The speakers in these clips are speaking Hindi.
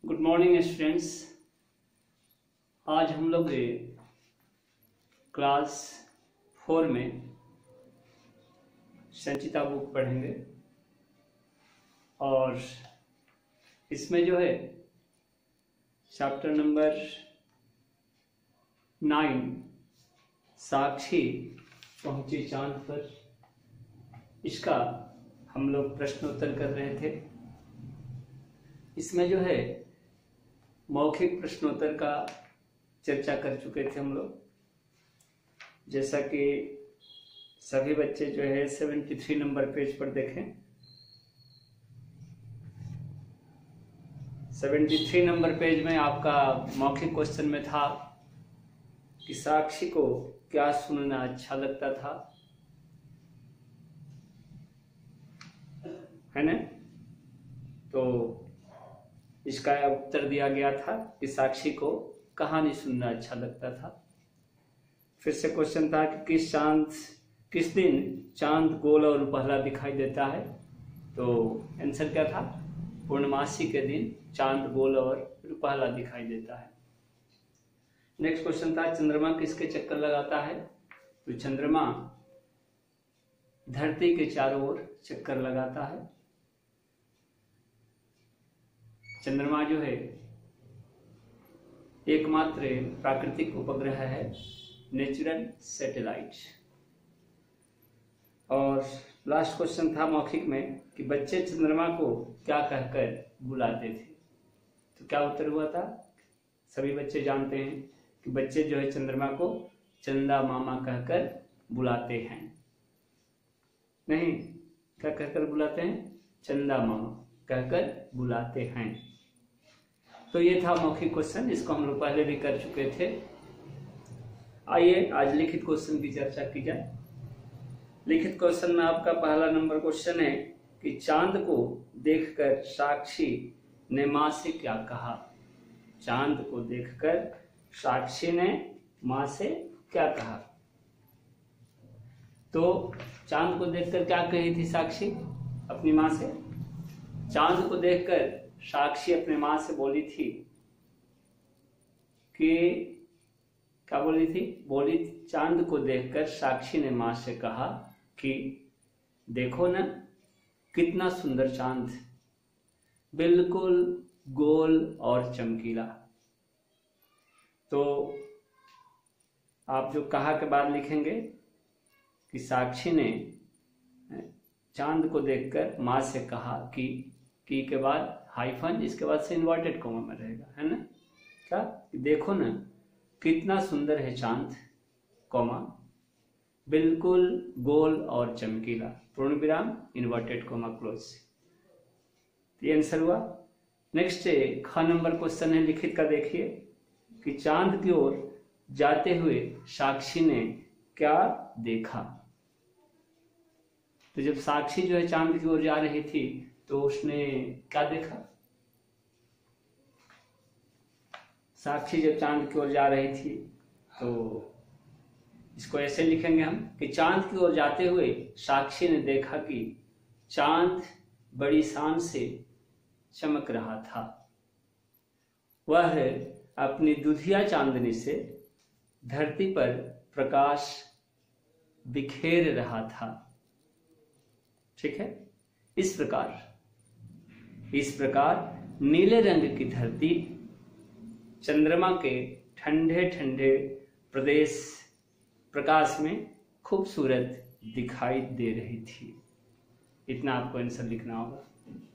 Good morning students. आज हम लोग क्लास 4 में संचिता बुक पढ़ेंगे और इसमें जो है चैप्टर नंबर 9 साक्षी पहुंची चांद पर, इसका हम लोग प्रश्नोत्तर कर रहे थे। इसमें जो है मौखिक प्रश्नोत्तर का चर्चा कर चुके थे हम लोग। जैसा कि सभी बच्चे जो है 73 नंबर पेज पर देखें। 73 नंबर पेज में आपका मौखिक क्वेश्चन में था कि साक्षी को क्या सुनना अच्छा लगता था, है ना। तो इसका उत्तर दिया गया था कि साक्षी को कहानी सुनना अच्छा लगता था। फिर से क्वेश्चन था कि किस दिन चांद गोल और पहला दिखाई देता है। तो आंसर क्या था? पूर्णमासी के दिन चांद गोल और पहला दिखाई देता है। नेक्स्ट क्वेश्चन था चंद्रमा किसके चक्कर लगाता है। तो चंद्रमा धरती के चारों ओर चक्कर लगाता है। चंद्रमा जो है एकमात्र प्राकृतिक उपग्रह है, नेचुरल सैटेलाइट। और लास्ट क्वेश्चन था मौखिक में कि बच्चे चंद्रमा को क्या कहकर बुलाते थे। तो क्या उत्तर हुआ था? सभी बच्चे जानते हैं कि बच्चे जो है चंद्रमा को चंदा मामा कहकर बुलाते हैं। नहीं, क्या कहकर बुलाते हैं? चंदा मामा कहकर बुलाते हैं। तो ये था मौखिक क्वेश्चन, इसको हम लोग पहले भी कर चुके थे। आइए आज लिखित क्वेश्चन की चर्चा की जाए। लिखित क्वेश्चन में आपका पहला नंबर क्वेश्चन है कि चांद को देखकर साक्षी ने मां से क्या कहा। चांद को देखकर साक्षी ने मां से क्या कहा। तो चांद को देखकर क्या कही थी साक्षी अपनी मां से? चांद को देखकर साक्षी अपने मां से बोली थी कि क्या बोली थी? बोली चांद को देखकर साक्षी ने मां से कहा कि देखो ना कितना सुंदर चांद, बिल्कुल गोल और चमकीला। तो आप जो कहा के बाद लिखेंगे कि साक्षी ने चांद को देखकर मां से कहा कि के बाद हाइफन, इसके बाद से इन्वर्टेड कॉमा में रहेगा, है ना। क्या? देखो ना कितना सुंदर है चांद, कॉमा बिल्कुल गोल और चमकीला, पूर्ण विराम, इन्वर्टेड कॉमा क्लोज। ये आंसर हुआ। नेक्स्ट ख नंबर क्वेश्चन है लिखित का। देखिए कि चांद की ओर जाते हुए साक्षी ने क्या देखा। तो जब साक्षी जो है चांद की ओर जा रही थी तो उसने क्या देखा? साक्षी जब चांद की ओर जा रही थी तो इसको ऐसे लिखेंगे हम कि चांद की ओर जाते हुए साक्षी ने देखा कि चांद बड़ी शान से चमक रहा था। वह अपनी दुधिया चांदनी से धरती पर प्रकाश बिखेर रहा था। ठीक है। इस प्रकार नीले रंग की धरती चंद्रमा के ठंडे ठंडे प्रकाश में खूबसूरत दिखाई दे रही थी। इतना आपको आंसर लिखना होगा।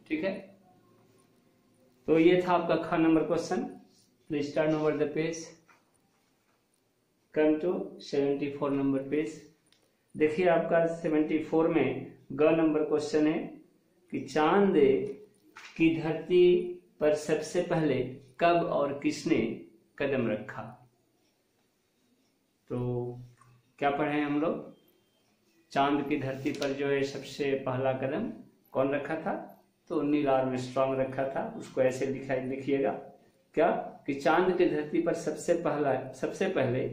ठीक है। तो ये था आपका ख number question. Please turn over the page, come to 74 number page. देखिए आपका 74 में ग नंबर क्वेश्चन है कि चांद की धरती पर सबसे पहले कब और किसने कदम रखा। तो क्या पढ़े हम लोग? चांद की धरती पर जो है सबसे पहला कदम कौन रखा था? तो नील आर्मस्ट्रांग रखा था। उसको ऐसे लिखिएगा क्या कि चांद की धरती पर सबसे पहले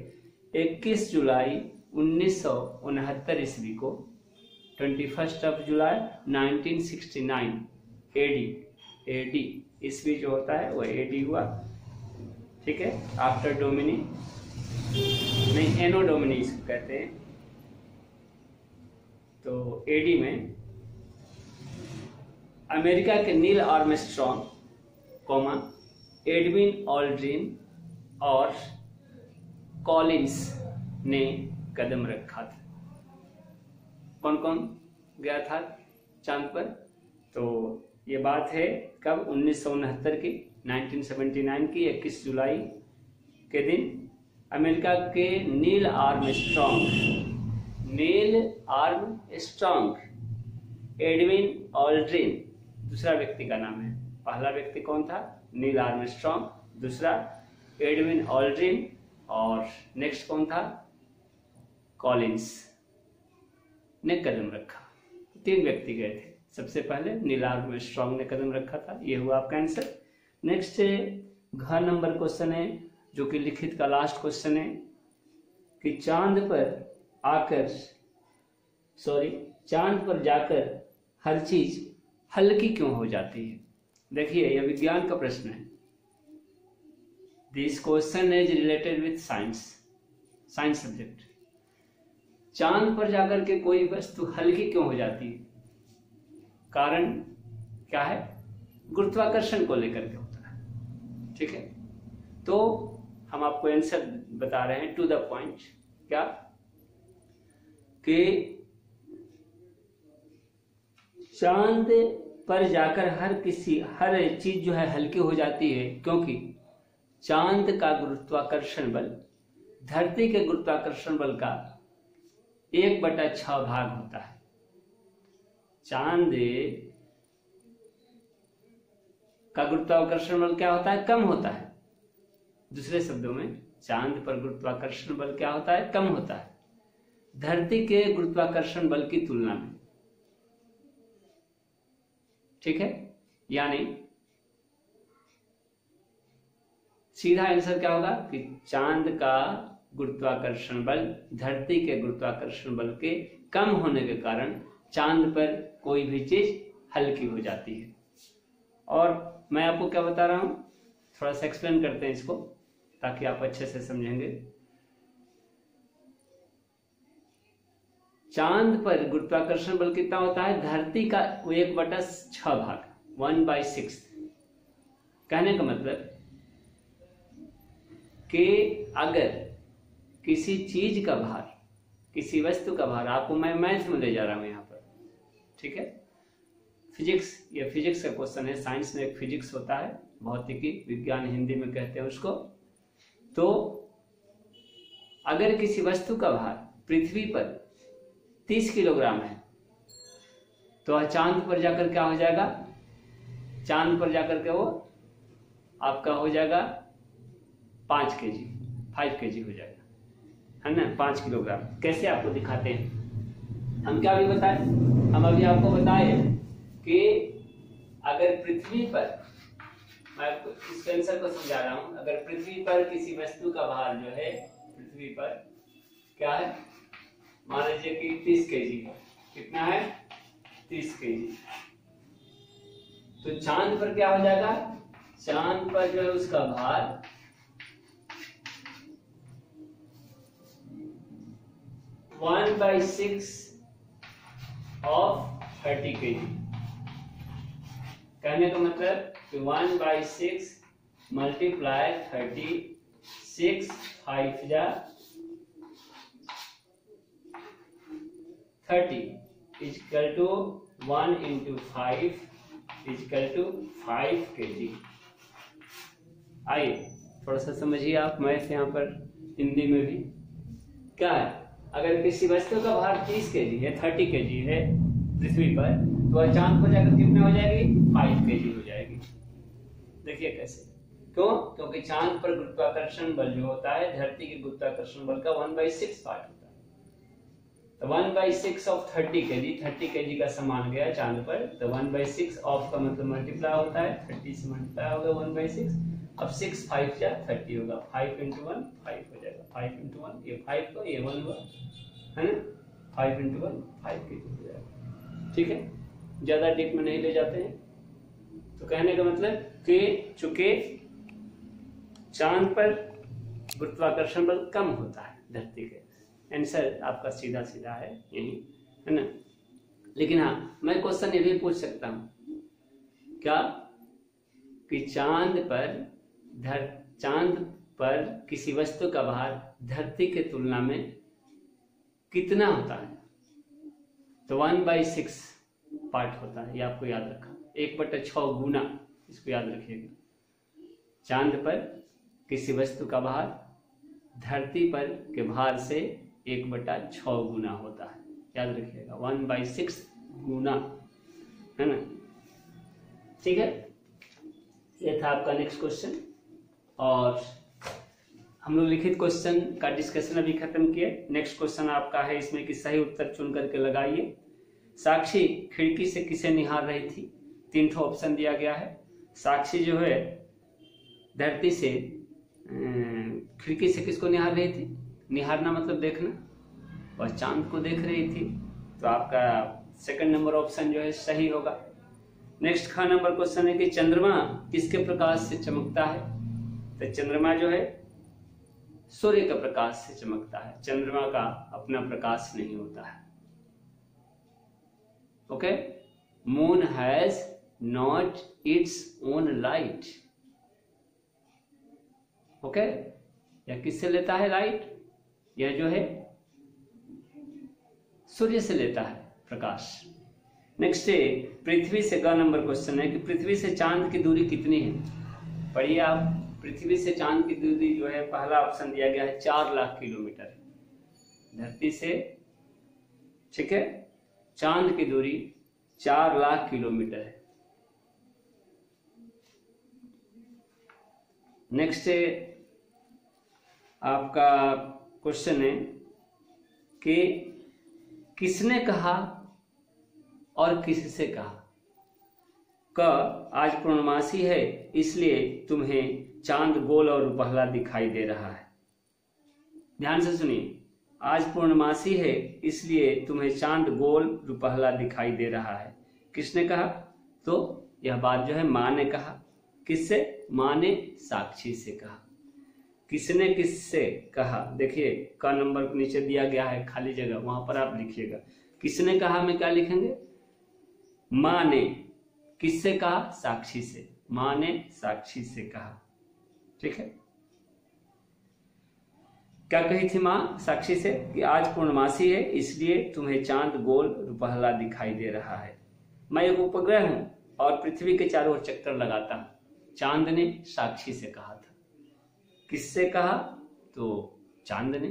21 जुलाई 1969 ईस्वी को 21 जुलाई 1969 एडी AD, ईस्वी जो होता है वो AD हुआ, ठीक है। आफ्टर डोमिनी, नहीं एनो डोमिनी इसको कहते हैं। तो AD में अमेरिका के Neil Armstrong comma Edwin Aldrin और कॉलिंस ने कदम रखा था। कौन कौन गया था चांद पर? तो ये बात है कब? 1969 की, 1979 की 21 जुलाई के दिन अमेरिका के नील आर्मस्ट्रॉन्ग, एडविन ऑल्ड्रिन दूसरा व्यक्ति का नाम है। पहला व्यक्ति कौन था? नील आर्मस्ट्रॉन्ग, दूसरा एडविन ऑल्ड्रिन, और नेक्स्ट कौन था? कॉलिंस ने कदम रखा। 3 व्यक्ति गए थे। सबसे पहले नील आर्मस्ट्रॉन्ग ने कदम रखा था, ये हुआ आपका आंसर। नेक्स्ट घ नंबर क्वेश्चन है, जो कि लिखित का लास्ट क्वेश्चन है कि चांद पर जाकर हर चीज हल्की क्यों हो जाती है? देखिए यह विज्ञान का प्रश्न है। This question is related with science subject. चांद पर जाकर के कोई वस्तु हल्की क्यों हो जाती है? कारण क्या है? गुरुत्वाकर्षण को लेकर के होता है, ठीक है। तो हम आपको आंसर बता रहे हैं टू द पॉइंट। क्या कि चांद पर जाकर हर चीज जो है हल्की हो जाती है, क्योंकि चांद का गुरुत्वाकर्षण बल धरती के गुरुत्वाकर्षण बल का 1/6 भाग होता है। चांद का गुरुत्वाकर्षण बल क्या होता है? कम होता है। दूसरे शब्दों में चांद पर गुरुत्वाकर्षण बल क्या होता है? कम होता है धरती के गुरुत्वाकर्षण बल की तुलना में, ठीक है। यानी सीधा आंसर क्या होगा कि चांद का गुरुत्वाकर्षण बल धरती के गुरुत्वाकर्षण बल के कम होने के कारण चांद पर कोई भी चीज हल्की हो जाती है। और मैं आपको क्या बता रहा हूं, थोड़ा सा एक्सप्लेन करते हैं इसको ताकि आप अच्छे से समझेंगे। चांद पर गुरुत्वाकर्षण बल कितना होता है? धरती का 1/6 भाग, 1/6। कहने का मतलब कि अगर किसी चीज का भार, किसी वस्तु का भार, आपको मैं मैथ में ले जा रहा हूं यहां पर, ठीक है। फिजिक्स, ये फिजिक्स का क्वेश्चन है। साइंस में एक फिजिक्स होता है, भौतिकी विज्ञान हिंदी में कहते हैं उसको। तो अगर किसी वस्तु का भार पृथ्वी पर 30 किलोग्राम है, तो चांद पर जाकर क्या हो जाएगा? चांद पर जाकर के वो आपका हो जाएगा 5 kg, 5 kg हो जाएगा, है ना, 5 किलोग्राम। कैसे आपको दिखाते हैं? हम क्या अभी बताए? हम अभी आपको बताए कि अगर पृथ्वी पर, मैं आपको इस आंसर को समझा रहा हूं, अगर पृथ्वी पर किसी वस्तु का भार जो है, पृथ्वी पर क्या है, मान लीजिए कि 30 kg है। कितना है? 30 kg। तो चांद पर क्या हो जाएगा? चांद पर जो है उसका भार 1/6 ऑफ 30 kg। कहने का मतलब कि 1/6 मल्टीप्लाई 36, 5 जा 30 equal to 1 × 5 equal to 5 kg। आइए थोड़ा सा समझिए आप मैथ यहाँ पर हिंदी में भी। क्या है? अगर किसी वस्तु का भार 30 kg है, 30 kg है पृथ्वी पर, तो चांद पर जाकर कितने हो जाएगी? 5 kg हो जाएगी। देखिए कैसे, क्यों? क्योंकि चांद पर गुरुत्वाकर्षण बल जो होता है धरती के गुरुत्वाकर्षण बल का 1/6 पार्ट होता है। तो 1/6 ऑफ 30 kg, 30 kg का समान गया चांद पर, तो 1/6 ऑफ का मतलब मल्टीप्लाई होता है, 30 से मल्टीप्लाई होगा 1/6। अब 6 5 जा 30 होगा, 5 × 1 5 हो जाएगा, 5 × 1 ये 5 को ये 1 हुआ, है ना, 5 × 1 5 kg हो जाएगा। ठीक है, ज्यादा डीप में नहीं ले जाते हैं। तो कहने का मतलब कि चूंकि चांद पर गुरुत्वाकर्षण बल कम होता है धरती के। आंसर आपका सीधा सीधा है यही, है ना। लेकिन हाँ, मैं क्वेश्चन ये भी पूछ सकता हूं क्या कि चांद पर किसी वस्तु का भार धरती के तुलना में कितना होता है? तो 1/6 पार्ट होता है, ये आपको याद रखा। 1/6 गुना, इसको याद रखिएगा। चांद पर किसी वस्तु का भार धरती पर के भार से 1/6 गुना होता है, याद रखिएगा। 1/6 गुना, है ना। ठीक है, ये था आपका नेक्स्ट क्वेश्चन। और हम लोग लिखित क्वेश्चन का डिस्कशन अभी खत्म किए। नेक्स्ट क्वेश्चन आपका है इसमें कि सही उत्तर चुन करके लगाइए। साक्षी खिड़की से किसे निहार रही थी? 3 ठो ऑप्शन दिया गया है। साक्षी जो है धरती से खिड़की से किसको निहार रही थी? निहारना मतलब देखना, और चांद को देख रही थी। तो आपका सेकंड नंबर ऑप्शन जो है सही होगा। नेक्स्ट ख नंबर क्वेश्चन है कि चंद्रमा किसके प्रकाश से चमकता है? तो चंद्रमा जो है सूर्य के प्रकाश से चमकता है। चंद्रमा का अपना प्रकाश नहीं होता है। Okay, moon has not its own light. Okay, यह किससे लेता है लाइट? यह जो है सूर्य से लेता है प्रकाश। नेक्स्ट है पृथ्वी से ग नंबर क्वेश्चन है कि पृथ्वी से चांद की दूरी कितनी है? पढ़िए आप। पृथ्वी से चांद की दूरी जो है, पहला ऑप्शन दिया गया है 4 लाख किलोमीटर। धरती से, ठीक है, चांद की दूरी 4 लाख किलोमीटर है। नेक्स्ट आपका क्वेश्चन है कि किसने कहा और किससे कहा? क आज पूर्णमासी है इसलिए तुम्हें चांद गोल और रुपहला दिखाई दे रहा है। ध्यान से सुनिए, आज पूर्णमासी है इसलिए तुम्हें चांद गोल रुपहला दिखाई दे रहा है। किसने कहा? तो यह बात जो है माँ ने कहा। किससे? माँ ने साक्षी से कहा। किसने किससे कहा? देखिए क नंबर नीचे दिया गया है खाली जगह, वहां पर आप लिखिएगा। किसने कहा में क्या लिखेंगे? माँ ने। किससे कहा? साक्षी से। माँ ने साक्षी से कहा। ठीक है, क्या कही थी माँ साक्षी से? कि आज पूर्णमासी है इसलिए तुम्हें चांद गोल रुपहला दिखाई दे रहा है। मैं एक उपग्रह हूं और पृथ्वी के चारों ओर चक्कर लगाता हूं। चांद ने साक्षी से कहा था। किससे कहा? तो चांद ने।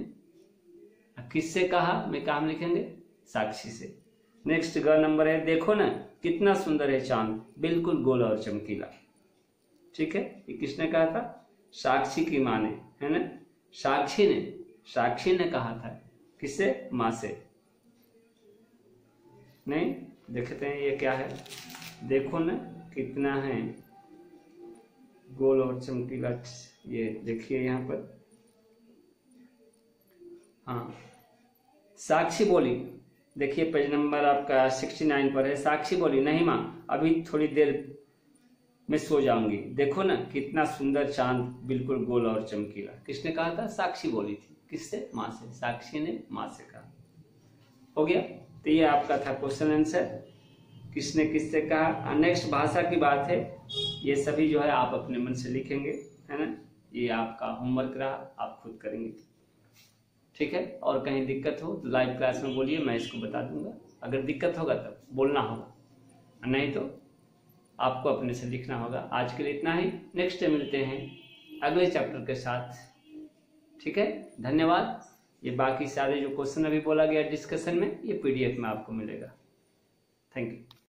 किससे कहा में काम लिखेंगे? साक्षी से। नेक्स्ट ग नंबर है, देखो ना कितना सुंदर है चांद, बिल्कुल गोल और चमकीला। ठीक है, ये किसने कहा था? साक्षी की माँ ने, है ना। साक्षी ने कहा था। किससे? माँ से। नहीं, देखते हैं ये क्या है। देखो ना कितना है गोल और चमकीला। ये देखिए यहाँ पर, हाँ, साक्षी बोली। देखिए पेज नंबर आपका 69 पर है। साक्षी बोली, नहीं माँ, अभी थोड़ी देर में सो जाऊंगी। देखो ना कितना सुंदर चांद, बिल्कुल गोल और चमकीला। किसने कहा था? साक्षी बोली थी। किससे? माँ से। साक्षी ने माँ से कहा। हो गया। तो ये आपका था क्वेश्चन आंसर, किसने किससे कहा। नेक्स्ट भाषा की बात है। ये सभी जो है आप अपने मन से लिखेंगे, है ना। ये आपका होमवर्क रहा, आप खुद करेंगे। ठीक है, और कहीं दिक्कत हो तो लाइव क्लास में बोलिए, मैं इसको बता दूंगा। अगर दिक्कत होगा तब बोलना होगा, नहीं तो आपको अपने से लिखना होगा। आज के लिए इतना ही। नेक्स्ट डे मिलते हैं अगले चैप्टर के साथ। ठीक है, धन्यवाद। ये बाकी सारे जो क्वेश्चन अभी बोला गया डिस्कशन में, ये PDF में आपको मिलेगा। Thank you.